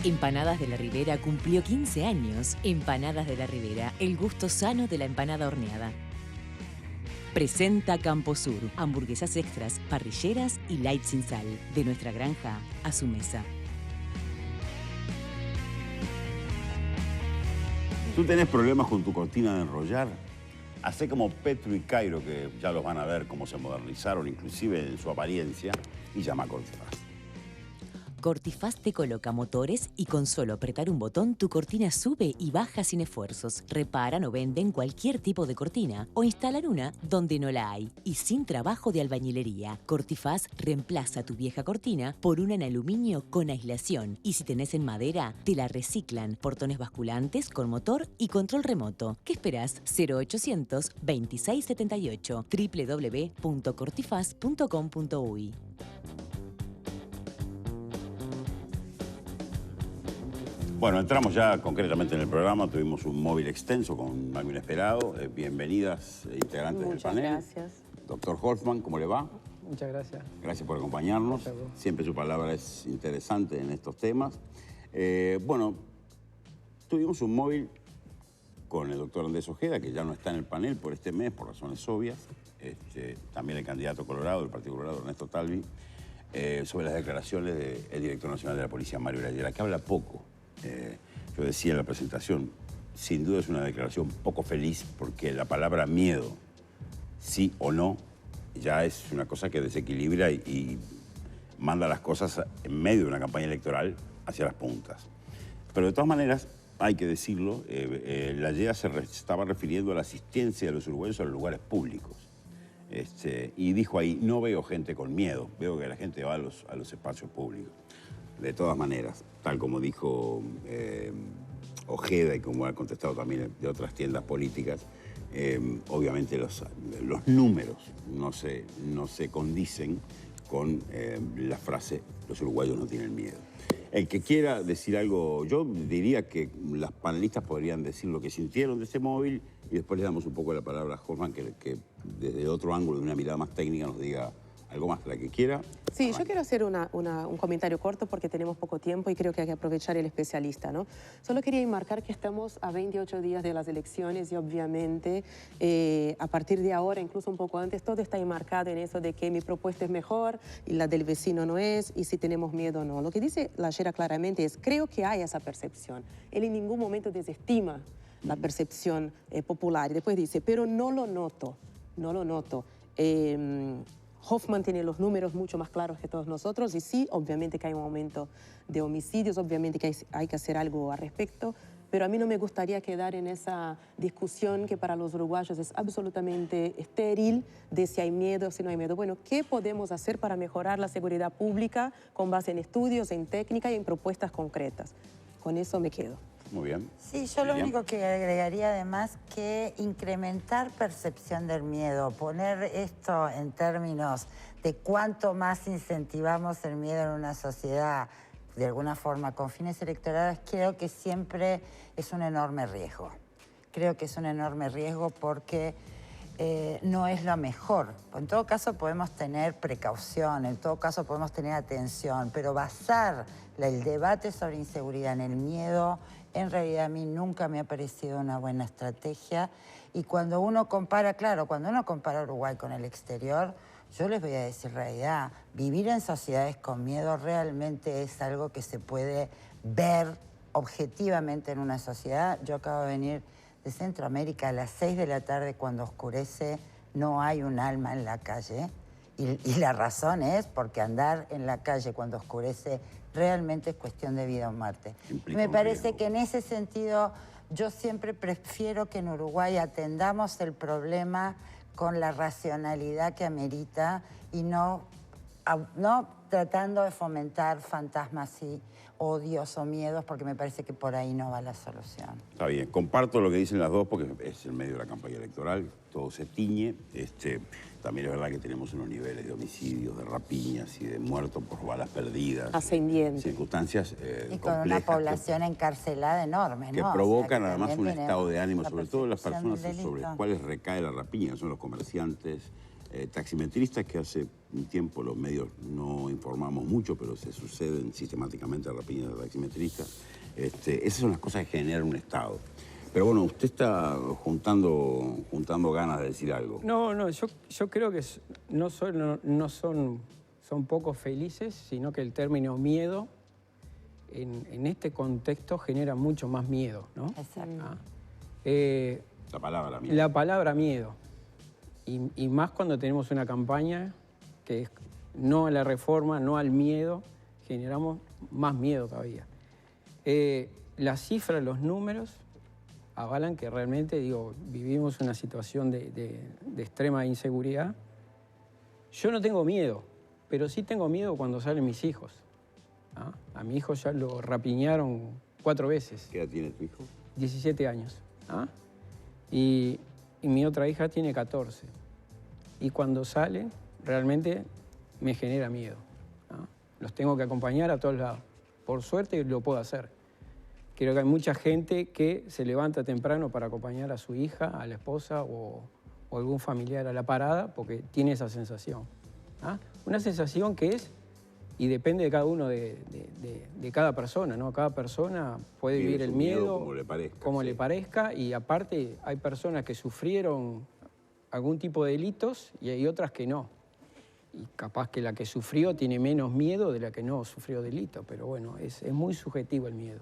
Empanadas de la Ribera cumplió 15 años. Empanadas de la Ribera, el gusto sano de la empanada horneada. Presenta Camposur, hamburguesas extras, parrilleras y light sin sal. De nuestra granja a su mesa. ¿Tú tenés problemas con tu cortina de enrollar? Hacé como Petro y Cairo, que ya los van a ver cómo se modernizaron, inclusive en su apariencia, y llama a Cortifaz. Cortifaz te coloca motores y con solo apretar un botón tu cortina sube y baja sin esfuerzos. Reparan o venden cualquier tipo de cortina o instalan una donde no la hay y sin trabajo de albañilería. Cortifaz reemplaza tu vieja cortina por una en aluminio con aislación y si tenés en madera te la reciclan. Portones basculantes con motor y control remoto. ¿Qué esperás? 0800 2678 www.cortifaz.com.uy. Bueno, entramos ya concretamente en el programa. Tuvimos un móvil extenso con algo inesperado. Bienvenidas, integrantes del panel. Muchas gracias. Doctor Hoffman, ¿cómo le va? Muchas gracias. Gracias por acompañarnos. Siempre su palabra es interesante en estos temas. Bueno, tuvimos un móvil con el doctor Andrés Ojeda, que ya no está en el panel por este mes, por razones obvias. También el candidato colorado, del Partido Colorado, Ernesto Talvi, sobre las declaraciones del director nacional de la policía, Mario Grayera, que habla poco. Yo decía en la presentación, sin duda es una declaración poco feliz porque la palabra miedo, sí o no, ya es una cosa que desequilibra y manda las cosas en medio de una campaña electoral hacia las puntas. Pero de todas maneras, hay que decirlo, la YEA se estaba refiriendo a la asistencia de los uruguayos a los lugares públicos. Y dijo ahí, no veo gente con miedo, veo que la gente va a los espacios públicos. De todas maneras, tal como dijo Ojeda y como ha contestado también de otras tiendas políticas, obviamente los números no se condicen con la frase «los uruguayos no tienen miedo». El que quiera decir algo, yo diría que las panelistas podrían decir lo que sintieron de este móvil y después le damos un poco la palabra a Hoffman que desde otro ángulo, de una mirada más técnica, nos diga algo más, la que quiera. Sí, yo quiero hacer un comentario corto porque tenemos poco tiempo y creo que hay que aprovechar el especialista, ¿no? Solo quería enmarcar que estamos a 28 días de las elecciones y obviamente a partir de ahora, incluso un poco antes, todo está enmarcado en eso de que mi propuesta es mejor y la del vecino no es y si tenemos miedo o no. Lo que dice la Yera claramente es, creo que hay esa percepción. Él en ningún momento desestima la percepción popular y después dice, pero no lo noto, no lo noto. Hoffman tiene los números mucho más claros que todos nosotros y sí, obviamente que hay un aumento de homicidios, obviamente que hay que hacer algo al respecto, pero a mí no me gustaría quedar en esa discusión que para los uruguayos es absolutamente estéril de si hay miedo o si no hay miedo. Bueno, ¿qué podemos hacer para mejorar la seguridad pública con base en estudios, en técnica y en propuestas concretas? Con eso me quedo. Muy bien. Sí, yo lo único que agregaría además que incrementar percepción del miedo, poner esto en términos de cuánto más incentivamos el miedo en una sociedad, de alguna forma con fines electorales, creo que siempre es un enorme riesgo. Creo que es un enorme riesgo porque no es lo mejor. En todo caso podemos tener precaución, en todo caso podemos tener atención, pero basar el debate sobre inseguridad en el miedo, en realidad a mí nunca me ha parecido una buena estrategia. Y cuando uno compara, claro, cuando uno compara Uruguay con el exterior, yo les voy a decir la realidad, vivir en sociedades con miedo realmente es algo que se puede ver objetivamente en una sociedad. Yo acabo de venir de Centroamérica a las 6 de la tarde cuando oscurece, no hay un alma en la calle. Y la razón es porque andar en la calle cuando oscurece realmente es cuestión de vida o muerte. Me parece que en ese sentido yo siempre prefiero que en Uruguay atendamos el problema con la racionalidad que amerita y no tratando de fomentar fantasmas y odios o miedos, porque me parece que por ahí no va la solución. Está bien, comparto lo que dicen las dos porque es el medio de la campaña electoral, todo se tiñe. También es verdad que tenemos unos niveles de homicidios, de rapiñas y de muertos por balas perdidas. Ascendientes. Circunstancias y con una población encarcelada enorme, ¿no? Que provocan además un estado de ánimo, sobre todo las personas del sobre las cuales recae la rapiña, que son los comerciantes, taximetristas que hace un tiempo los medios no informamos mucho, pero se suceden sistemáticamente rapiñas de taximetristas. Esas son las cosas que generan un Estado. Pero bueno, usted está juntando ganas de decir algo. No, yo creo que son pocos felices, sino que el término miedo en este contexto genera mucho más miedo, ¿no? Exacto. La palabra miedo. La palabra miedo. Y más cuando tenemos una campaña que es no a la reforma, no al miedo, generamos más miedo todavía. Las cifras, los números avalan que realmente, vivimos una situación de extrema inseguridad. Yo no tengo miedo, pero sí tengo miedo cuando salen mis hijos. ¿Ah? A mi hijo ya lo rapiñaron 4 veces. ¿Qué edad tiene tu hijo? 17 años. ¿Ah? Y mi otra hija tiene 14. Y cuando salen, realmente me genera miedo. ¿Ah? Los tengo que acompañar a todos lados. Por suerte lo puedo hacer. Creo que hay mucha gente que se levanta temprano para acompañar a su hija, a la esposa o algún familiar a la parada porque tiene esa sensación. ¿Ah? Una sensación que es, y depende de cada uno, de cada persona, ¿no? Cada persona puede vivir el miedo como le parezca, y aparte hay personas que sufrieron algún tipo de delitos y hay otras que no. Y capaz que la que sufrió tiene menos miedo de la que no sufrió delito, pero bueno, es muy subjetivo el miedo.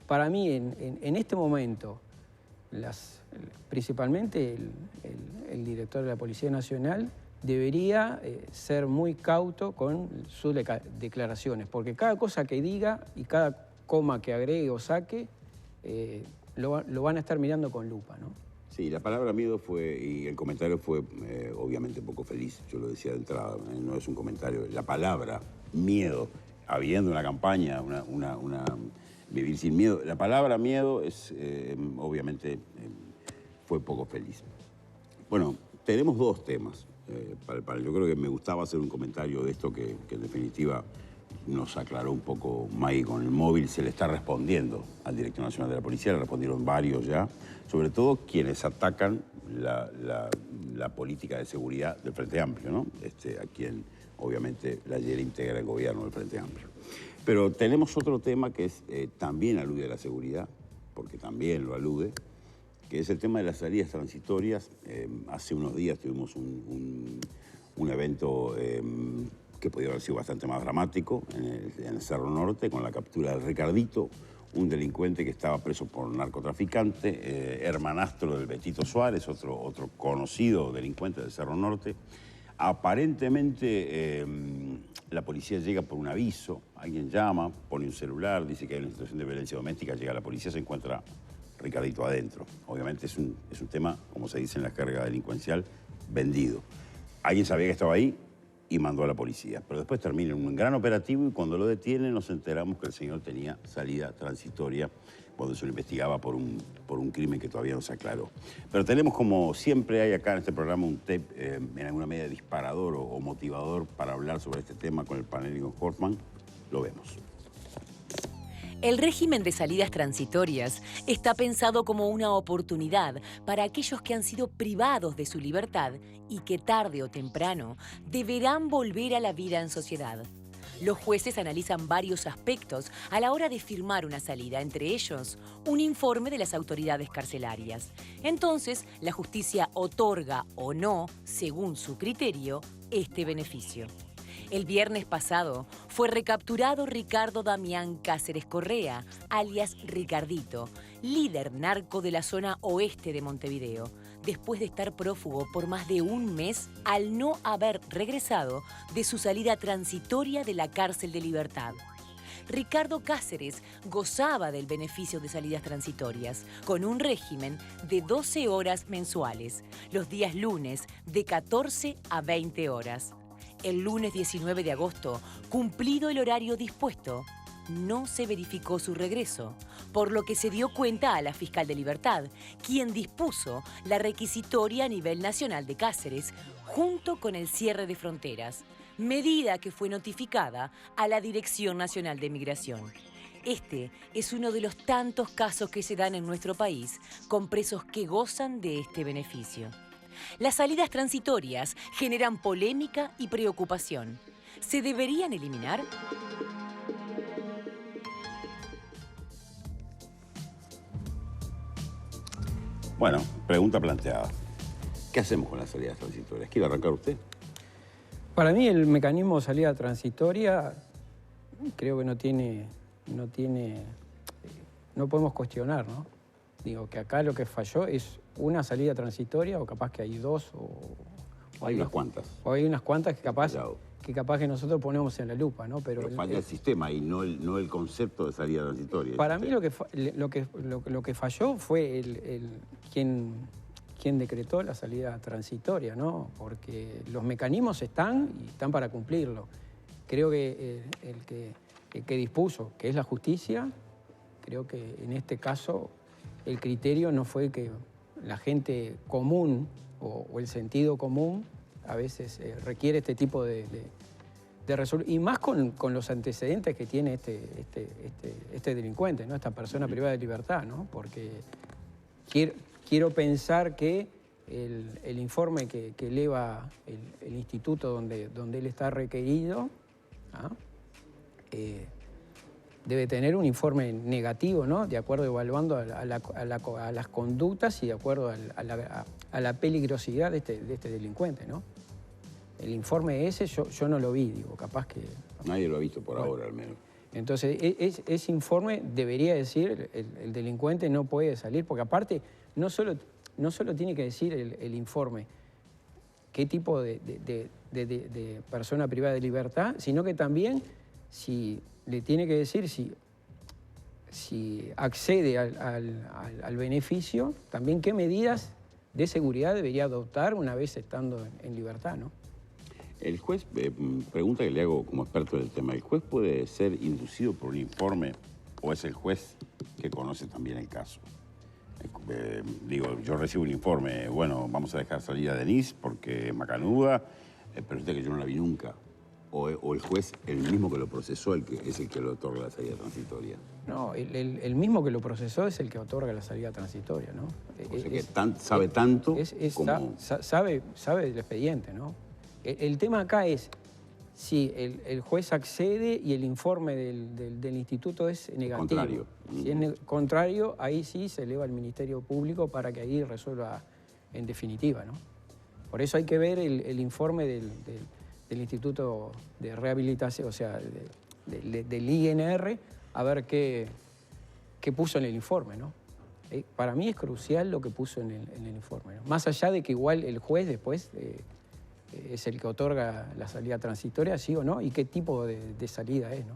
Para mí, en este momento, principalmente el director de la Policía Nacional debería ser muy cauto con sus declaraciones, porque cada cosa que diga y cada coma que agregue o saque, lo van a estar mirando con lupa, ¿no? Sí, la palabra miedo y el comentario fue obviamente poco feliz, yo lo decía de entrada, no es un comentario. La palabra miedo, habiendo una campaña, vivir sin miedo, la palabra miedo es, obviamente, fue poco feliz. Bueno, tenemos 2 temas para el panel. Yo creo que me gustaba hacer un comentario de esto que en definitiva nos aclaró un poco Maggie con el móvil. Se le está respondiendo al Director Nacional de la Policía, le respondieron varios ya, sobre todo quienes atacan la política de seguridad del Frente Amplio, ¿no? A quien obviamente la ayer integra el gobierno del Frente Amplio. Pero tenemos otro tema que también alude a la seguridad, porque también lo alude, que es el tema de las salidas transitorias. Hace unos días tuvimos un evento que podía haber sido bastante más dramático en el Cerro Norte, con la captura del Ricardito, un delincuente que estaba preso por narcotraficante, hermanastro del Betito Suárez, otro conocido delincuente del Cerro Norte. Aparentemente la policía llega por un aviso, alguien llama, pone un celular, dice que hay una situación de violencia doméstica, llega la policía, se encuentra Ricardito adentro. Obviamente es un tema, como se dice en la carga delincuencial, vendido. Alguien sabía que estaba ahí y mandó a la policía. Pero después termina en un gran operativo y cuando lo detienen nos enteramos que el señor tenía salida transitoria cuando se lo investigaba por un crimen que todavía no se aclaró. Pero tenemos, como siempre hay acá en este programa, un tape en alguna medida disparador o motivador para hablar sobre este tema con el panel y con Horstman. Lo vemos. El régimen de salidas transitorias está pensado como una oportunidad para aquellos que han sido privados de su libertad y que tarde o temprano deberán volver a la vida en sociedad. Los jueces analizan varios aspectos a la hora de firmar una salida, entre ellos un informe de las autoridades carcelarias. Entonces, la justicia otorga o no, según su criterio, este beneficio. El viernes pasado fue recapturado Ricardo Damián Cáceres Correa, alias Ricardito, líder narco de la zona oeste de Montevideo, después de estar prófugo por más de un mes al no haber regresado de su salida transitoria de la cárcel de Libertad. Ricardo Cáceres gozaba del beneficio de salidas transitorias, con un régimen de 12 horas mensuales, los días lunes de 14 a 20 horas. El lunes 19 de agosto, cumplido el horario dispuesto, no se verificó su regreso, por lo que se dio cuenta a la fiscal de Libertad, quien dispuso la requisitoria a nivel nacional de Cáceres, junto con el cierre de fronteras, medida que fue notificada a la Dirección Nacional de Migración. Este es uno de los tantos casos que se dan en nuestro país con presos que gozan de este beneficio. Las salidas transitorias generan polémica y preocupación. ¿Se deberían eliminar? Bueno, pregunta planteada. ¿Qué hacemos con las salidas transitorias? ¿Quiere arrancar usted? Para mí el mecanismo de salida transitoria creo que no podemos cuestionar, ¿no? Digo que acá lo que falló es una salida transitoria o capaz que hay dos o hay unas cuantas. O hay unas cuantas que capaz que nosotros ponemos en la lupa, ¿no? Pero falla el sistema y no el concepto de salida transitoria. Para mí lo que falló fue quien decretó la salida transitoria, ¿no? Porque los mecanismos están y están para cumplirlo. Creo que el que dispuso, que es la justicia, creo que en este caso el criterio no fue que la gente común o el sentido común a veces requiere este tipo de resolución, y más con los antecedentes que tiene este delincuente, ¿no? Esta persona privada de libertad, ¿no? Porque quiero pensar que el informe que eleva el instituto donde él está requerido, ¿ah? Debe tener un informe negativo, ¿no? De acuerdo, evaluando a las conductas y de acuerdo a la peligrosidad de este delincuente, ¿no? El informe ese yo no lo vi, digo, capaz que... Nadie lo ha visto por ahora, al menos. Entonces, ese informe debería decir el delincuente no puede salir, porque aparte no solo tiene que decir el informe qué tipo de persona privada de libertad, sino que también le tiene que decir si accede al beneficio, también qué medidas de seguridad debería adoptar una vez estando en libertad, ¿no? El juez, pregunta que le hago como experto del tema, ¿el juez puede ser inducido por un informe o es el juez que conoce también el caso? Digo, yo recibo un informe, bueno, vamos a dejar salir a Denise porque es macanuda, pero usted que yo no la vi nunca. O el juez, el mismo que lo procesó, es el que le otorga la salida transitoria. No, el mismo que lo procesó es el que otorga la salida transitoria, ¿no? O sea que sabe tanto como... Sabe del expediente, ¿no? El tema acá es si el juez accede y el informe del instituto es negativo. Contrario. Si es contrario, ahí sí se eleva al Ministerio Público para que ahí resuelva en definitiva, ¿no? Por eso hay que ver el informe del Instituto de Rehabilitación, o sea, del INR, a ver qué puso en el informe, ¿no? Para mí es crucial lo que puso en el informe, ¿no? Más allá de que igual el juez después es el que otorga la salida transitoria, sí o no, y qué tipo de salida es, ¿no?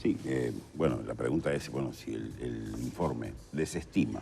Sí, bueno, la pregunta es, bueno, si el informe desestima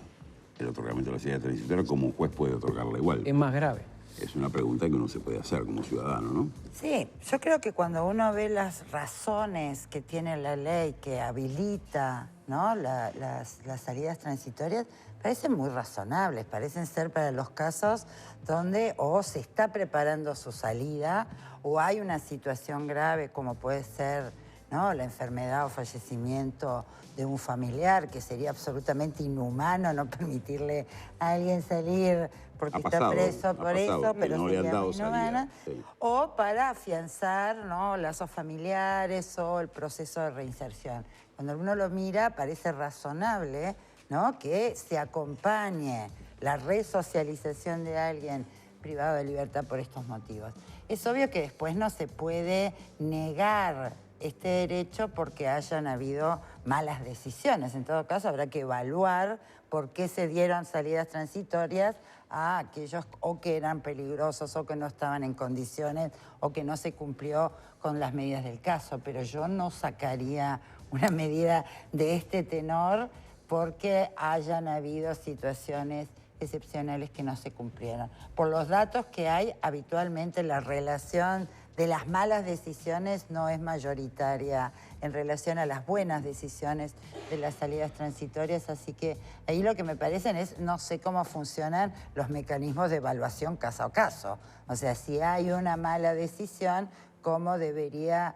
el otorgamiento de la salida transitoria, ¿cómo un juez puede otorgarla igual? Es más grave. Es una pregunta que uno se puede hacer como ciudadano, ¿no? Sí, yo creo que cuando uno ve las razones que tiene la ley que habilita, ¿no?, las salidas transitorias, parecen muy razonables, parecen ser para los casos donde o se está preparando su salida o hay una situación grave como puede ser, ¿no?, la enfermedad o fallecimiento de un familiar, que sería absolutamente inhumano no permitirle a alguien salir porque está preso por eso, pero no le han dado inhumana. Sí. O para afianzar, ¿no?, lazos familiares o el proceso de reinserción. Cuando uno lo mira, parece razonable, ¿no?, que se acompañe la resocialización de alguien privado de libertad por estos motivos. Es obvio que después no se puede negar este derecho porque hayan habido malas decisiones. En todo caso, habrá que evaluar por qué se dieron salidas transitorias a aquellos o que eran peligrosos o que no estaban en condiciones o que no se cumplió con las medidas del caso. Pero yo no sacaría una medida de este tenor porque hayan habido situaciones excepcionales que no se cumplieron. Por los datos que hay, habitualmente la relación de las malas decisiones no es mayoritaria en relación a las buenas decisiones de las salidas transitorias, así que ahí lo que me parecen es, no sé cómo funcionan los mecanismos de evaluación caso a caso. O sea, si hay una mala decisión, ¿cómo debería,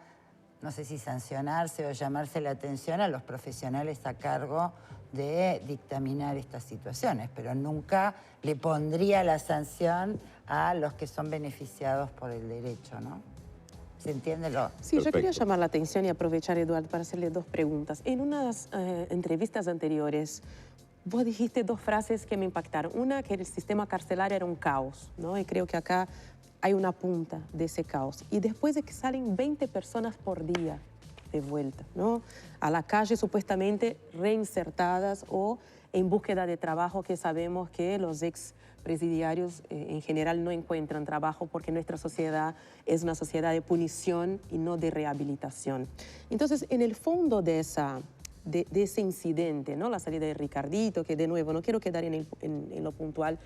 no sé si sancionarse o llamarse la atención a los profesionales a cargo de dictaminar estas situaciones, pero nunca le pondría la sanción a los que son beneficiados por el derecho, ¿no? ¿Se entiende? Sí, yo quería llamar la atención y aprovechar, Eduardo, para hacerle dos preguntas. En unas entrevistas anteriores, vos dijiste dos frases que me impactaron. Una, que el sistema carcelario era un caos, ¿no? Y creo que acá hay una punta de ese caos. Y después de que salen 20 personas por día de vuelta, ¿no? A la calle supuestamente reinsertadas o en búsqueda de trabajo, que sabemos que los expresidiarios en general no encuentran trabajo porque nuestra sociedad es una sociedad de punición y no de rehabilitación. Entonces, en el fondo de ese incidente, ¿no? La salida de Ricardito, que de nuevo no quiero quedar en lo puntual,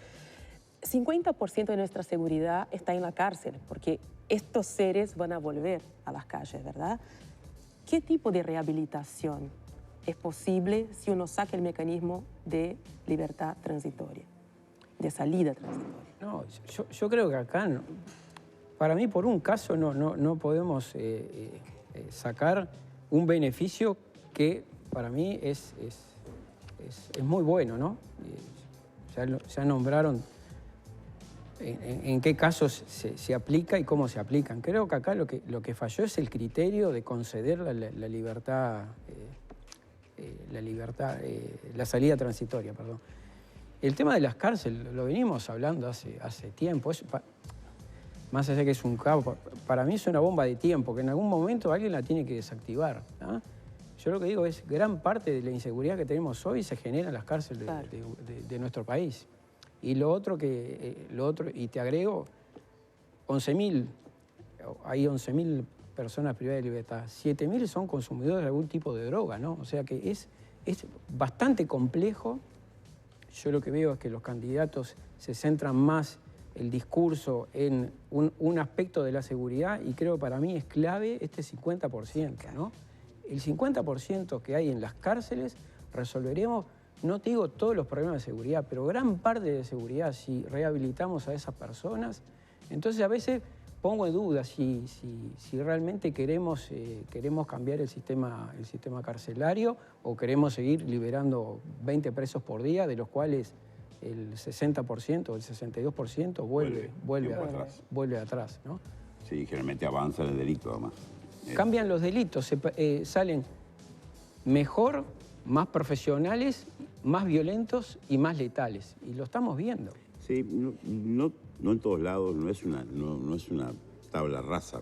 50% de nuestra seguridad está en la cárcel, porque estos seres van a volver a las calles, ¿verdad? ¿Qué tipo de rehabilitación es posible si uno saca el mecanismo de libertad transitoria, de salida transitoria? No, yo creo que acá, para mí, por un caso no podemos sacar un beneficio que para mí es muy bueno, ¿no? Ya nombraron en qué casos se aplica y cómo se aplican. Creo que acá lo que falló es el criterio de conceder la libertad, la salida transitoria, perdón. El tema de las cárceles, lo venimos hablando hace tiempo. Más allá de que es un caos, para mí es una bomba de tiempo, que en algún momento alguien la tiene que desactivar, ¿no? Yo lo que digo es, gran parte de la inseguridad que tenemos hoy se genera en las cárceles claro. de nuestro país. Y lo otro, y te agrego, 11.000, hay 11.000 personas privadas de libertad, 7.000 son consumidores de algún tipo de droga, ¿no? O sea que es bastante complejo. Yo lo que veo es que los candidatos se centran más el discurso en un aspecto de la seguridad y creo que para mí es clave este 50%, ¿no? El 50% que hay en las cárceles resolveremos, no te digo todos los problemas de seguridad, pero gran parte de seguridad si rehabilitamos a esas personas. Entonces a veces pongo en duda si realmente queremos cambiar el sistema carcelario o queremos seguir liberando 20 presos por día, de los cuales el 60% o el 62% vuelve atrás, ¿no? Sí, generalmente avanza el delito además. Cambian los delitos, salen mejor, más profesionales, más violentos y más letales. Y lo estamos viendo. Sí, no en todos lados, no es una tabla rasa,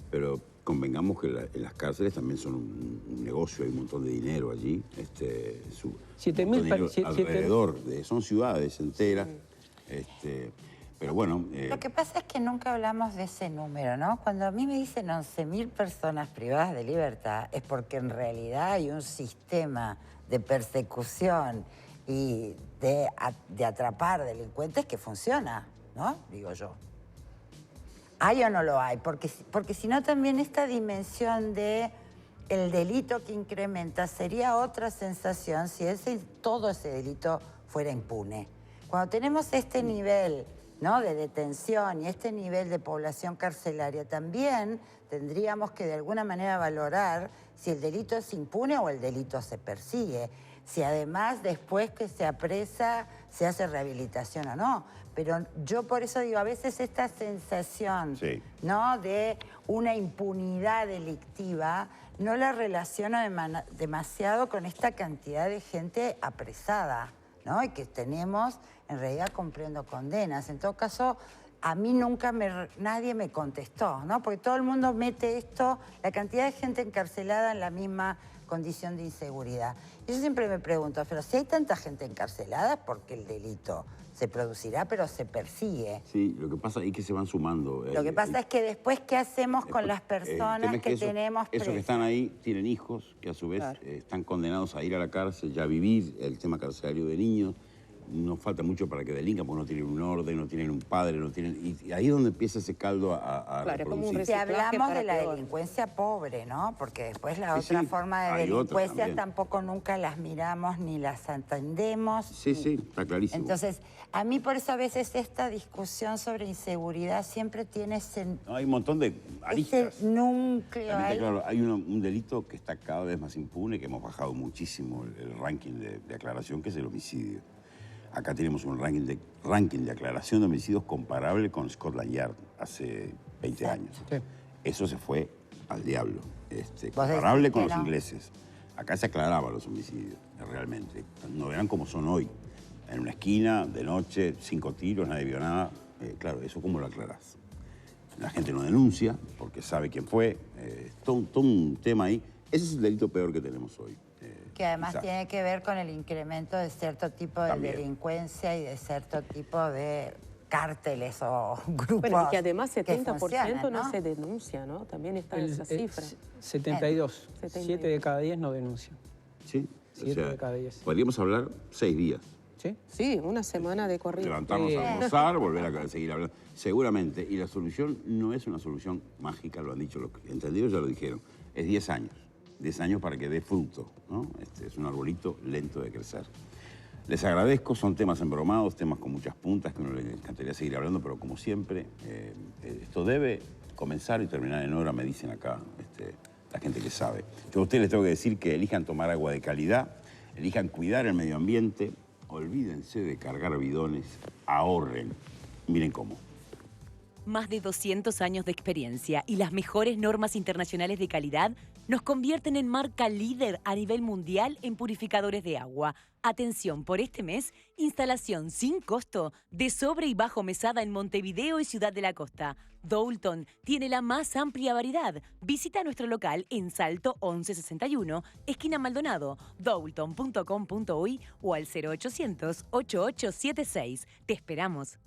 pero convengamos que en las cárceles también son un negocio, hay un montón de dinero allí. 7.000 alrededor, son ciudades enteras. Pero bueno... Lo que pasa es que nunca hablamos de ese número, ¿no? Cuando a mí me dicen 11.000 personas privadas de libertad, es porque en realidad hay un sistema de persecución y de atrapar delincuentes que funciona, ¿no? Digo yo. ¿Hay o no lo hay? Porque si no también esta dimensión de el delito que incrementa sería otra sensación si todo ese delito fuera impune. Cuando tenemos este nivel, ¿no?, de detención y este nivel de población carcelaria, también tendríamos que de alguna manera valorar si el delito es impune o el delito se persigue. Si además después que se apresa se hace rehabilitación o no. Pero yo por eso digo, a veces esta sensación, sí, ¿no?, de una impunidad delictiva no la relaciono demasiado con esta cantidad de gente apresada, ¿no?, y que tenemos en realidad cumpliendo condenas. En todo caso, a mí nunca nadie me contestó, ¿no? Porque todo el mundo mete esto, la cantidad de gente encarcelada en la misma condición de inseguridad. Y yo siempre me pregunto, pero si hay tanta gente encarcelada es porque el delito se producirá, pero se persigue. Sí, lo que pasa es que se van sumando. Lo que pasa es que después, ¿qué hacemos con las personas que tenemos presas? Esos que están ahí tienen hijos que a su vez están condenados a ir a la cárcel, ya a vivir el tema carcelario de niños. no falta mucho para que delincan, porque no tienen un orden, no tienen un padre, no tienen... Y ahí es donde empieza ese caldo a Claro, es como un reproducirse. Si hablamos de la peor. delincuencia pobre, ¿no? Porque después la Sí, otra sí, forma de hay otras delincuencia también. tampoco nunca las miramos ni las entendemos. Sí, sí, está clarísimo. Entonces, a mí por eso a veces esta discusión sobre inseguridad siempre tiene ese, No, hay un montón de aristas. núcleo También está ahí. claro, hay un delito que está cada vez más impune, que hemos bajado muchísimo el ranking de aclaración, que es el homicidio. Acá tenemos un ranking de aclaración de homicidios comparable con Scotland Yard hace 20 años. Sí. Eso se fue al diablo. decís Comparable con que los no? ingleses. Acá se aclaraban los homicidios, realmente. No eran como son hoy. En una esquina, de noche, 5 tiros, nadie vio nada. Claro, ¿eso cómo lo aclarás? La gente no denuncia porque sabe quién fue. Todo un tema ahí. Ese es el delito peor que tenemos hoy. Que además quizás. tiene que ver con el incremento de cierto tipo de También. delincuencia y de cierto tipo de cárteles o grupos. Bueno, y que además que 70% funcionan, no se denuncia, ¿no? También está esa cifra. 72. 7 de cada 10 no denuncian. Sí. 7 de cada 10. Podríamos hablar 6 días. ¿Sí? Sí, una semana de corrido. Levantarnos Sí. a almorzar, volver a seguir hablando. Seguramente. Y la solución no es una solución mágica, lo han dicho los entendidos, ya lo dijeron. Es 10 años. 10 años para que dé fruto, ¿no? Es un arbolito lento de crecer. Les agradezco, son temas embromados, temas con muchas puntas que a uno le encantaría seguir hablando, pero como siempre, esto debe comenzar y terminar en hora, me dicen acá la gente que sabe. Yo a ustedes les tengo que decir que elijan tomar agua de calidad, elijan cuidar el medio ambiente, olvídense de cargar bidones, ahorren. Miren cómo. Más de 200 años de experiencia y las mejores normas internacionales de calidad nos convierten en marca líder a nivel mundial en purificadores de agua. Atención, por este mes, instalación sin costo de sobre y bajo mesada en Montevideo y Ciudad de la Costa. Doulton tiene la más amplia variedad. Visita nuestro local en Salto 1161, esquina Maldonado, doulton.com.uy o al 0800 8876. Te esperamos.